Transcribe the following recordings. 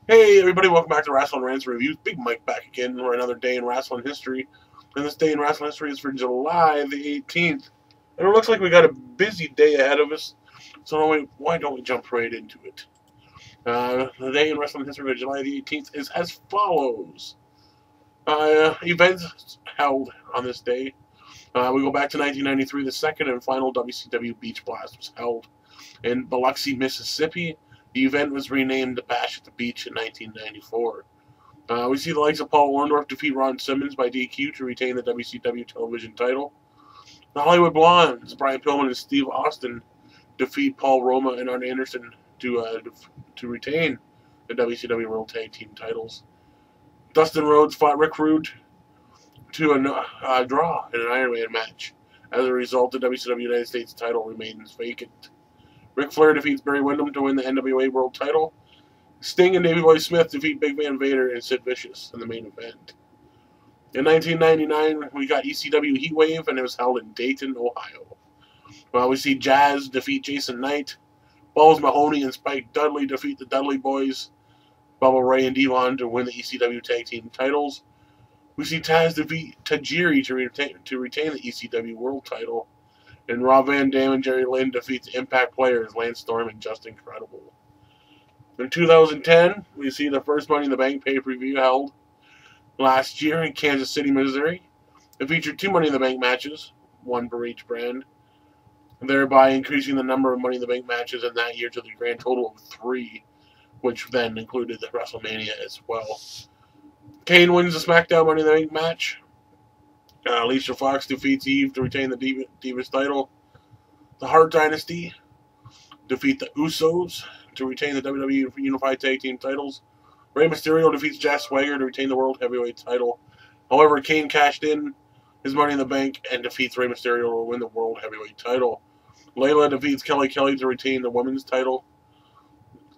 Hey everybody, welcome back to Wrestling Rants Reviews. Big Mike back again for another day in wrestling history. And this day in wrestling history is for July the 18th. And it looks like we got a busy day ahead of us. So why don't we jump right into it? The day in wrestling history for July the 18th is as follows. Events held on this day. We go back to 1993. The second and final WCW Beach Blast was held in Biloxi, Mississippi. The event was renamed the Bash at the Beach in 1994. We see the likes of Paul Orndorff defeat Ron Simmons by DQ to retain the WCW television title. The Hollywood Blondes, Brian Pillman and Steve Austin, defeat Paul Roma and Arn Anderson to retain the WCW World Tag Team titles. Dustin Rhodes fought Rick Rude to a draw in an Iron Man match. As a result, the WCW United States title remains vacant. Ric Flair defeats Barry Windham to win the NWA World title. Sting and Davey Boy Smith defeat Big Van Vader and Sid Vicious in the main event. In 1999, we got ECW Heatwave, and it was held in Dayton, Ohio. We see Jazz defeat Jason Knight. Balls Mahoney and Spike Dudley defeat the Dudley Boys. Bubba Ray and Devon to win the ECW Tag Team titles. We see Taz defeat Tajiri to retain the ECW World title. And Rob Van Dam and Jerry Lynn defeat the Impact players Lance Storm and Just Incredible. In 2010, we see the first Money in the Bank pay-per-view held last year in Kansas City, Missouri. It featured 2 Money in the Bank matches, 1 for each brand, thereby increasing the number of Money in the Bank matches in that year to the grand total of 3, which then included the WrestleMania as well. Kane wins the SmackDown Money in the Bank match. Alicia Fox defeats Eve to retain the Divas title. The Hart Dynasty defeat the Usos to retain the WWE Unified Tag Team titles. Rey Mysterio defeats Jack Swagger to retain the World Heavyweight title. However, Kane cashed in his Money in the Bank and defeats Rey Mysterio to win the World Heavyweight title. Layla defeats Kelly Kelly to retain the Women's title.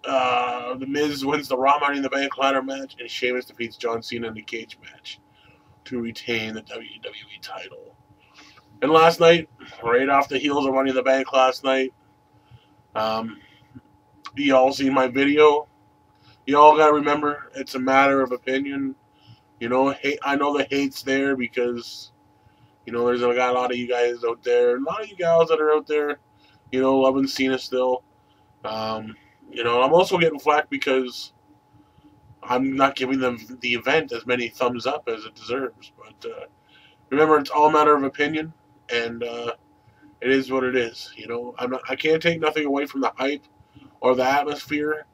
The Miz wins the Raw Money in the Bank ladder match, and Sheamus defeats John Cena in the cage match to retain the WWE title. And last night, right off the heels of Money in the Bank last night, you all seen my video. You all gotta remember, it's a matter of opinion. I know the hate's there because, there's got a lot of you guys out there, a lot of you gals that are out there, loving Cena still. I'm also getting flack because I'm not giving them the event as many thumbs up as it deserves. But remember, it's all a matter of opinion, and it is what it is. I can't take nothing away from the hype or the atmosphere.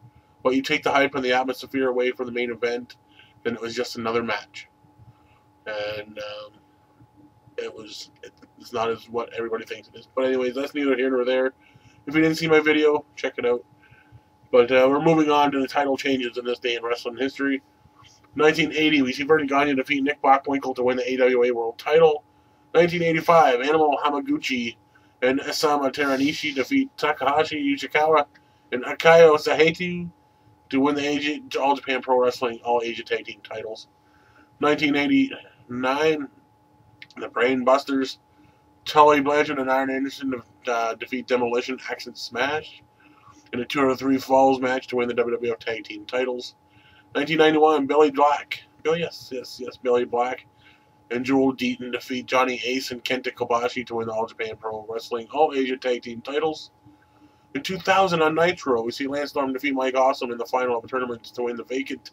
But you take the hype and the atmosphere away from the main event, then it was just another match, and it's not as what everybody thinks it is. But anyways, that's neither here nor there. If you didn't see my video, check it out. But we're moving on to the title changes in this day in wrestling history. 1980, we see Bernie Gagne defeat Nick Bockwinkel to win the AWA World title. 1985, Animal Hamaguchi and Isama Teranishi defeat Takahashi Ichikawa and Akayo Sahatu to win the All Japan Pro Wrestling All Asia Tag Team titles. 1989, the Brain Busters, Tully Blanchard and Arn Anderson defeat Demolition Axe and Smash in a 2 out of 3 falls match to win the WWF Tag Team titles. 1991, Billy Black and Joel Deaton defeat Johnny Ace and Kenta Kobashi to win the All Japan Pro Wrestling All Asia Tag Team titles. In 2000 on Nitro, we see Lance Storm defeat Mike Awesome in the final of a tournament to win the vacant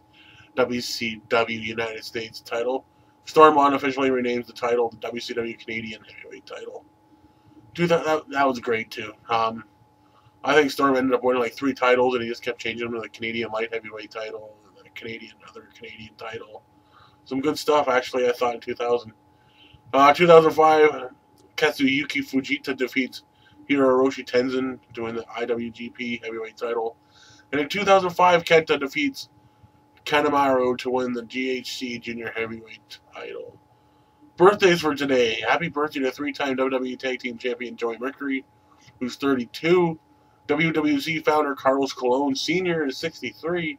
WCW United States title. Storm unofficially renames the title the WCW Canadian Heavyweight title. That was great too. I think Storm ended up winning like 3 titles, and he just kept changing them to the Canadian Light Heavyweight title, and the other Canadian title. Some good stuff, actually, I thought, in 2000. 2005, Katsuyuki Fujita defeats Hiroshi Tenzan to win the IWGP Heavyweight title. And in 2005, Kenta defeats Kanemaru to win the GHC Junior Heavyweight title. Birthdays for today. Happy birthday to 3-time WWE Tag Team Champion Joey Mercury, who's 32. WWC founder Carlos Colon Sr. is 63.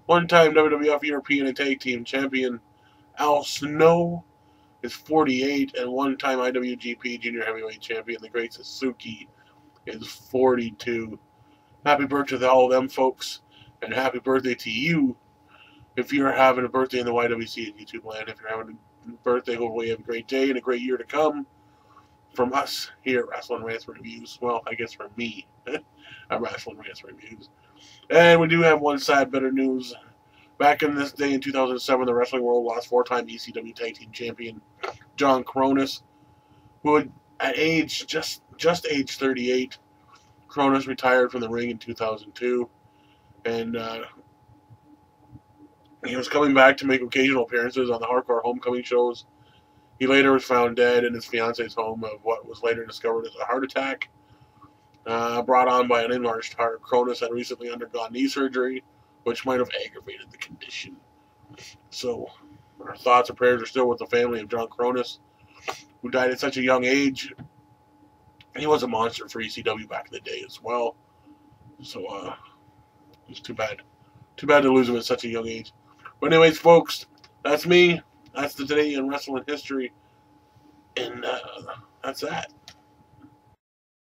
1-time WWF European and Tag Team Champion Al Snow is 48. And 1-time IWGP Junior Heavyweight Champion, the Great Suzuki, is 42. Happy birthday to all of them folks. And happy birthday to you, if you're having a birthday in the YWC and YouTube land, if you're having a birthday, hopefully you have a great day and a great year to come. From us here at Wrestling Rants Reviews. Well, I guess from me at Wrestling Rants Reviews. And we do have one sad bit of news. Back in this day in 2007, the wrestling world lost 4-time ECW Tag Team Champion John Kronus, who had, at age just age 38, Kronus retired from the ring in 2002, and he was coming back to make occasional appearances on the Hardcore Homecoming shows. He later was found dead in his fiance's home of what was later discovered as a heart attack, brought on by an enlarged heart. Kronus had recently undergone knee surgery, which might have aggravated the condition. So, our thoughts and prayers are still with the family of John Kronus, who died at such a young age. He was a monster for ECW back in the day as well. So, it's too bad. Too bad to lose him at such a young age. But anyways, folks, that's me. That's the Today in Wrestling History. And that's that.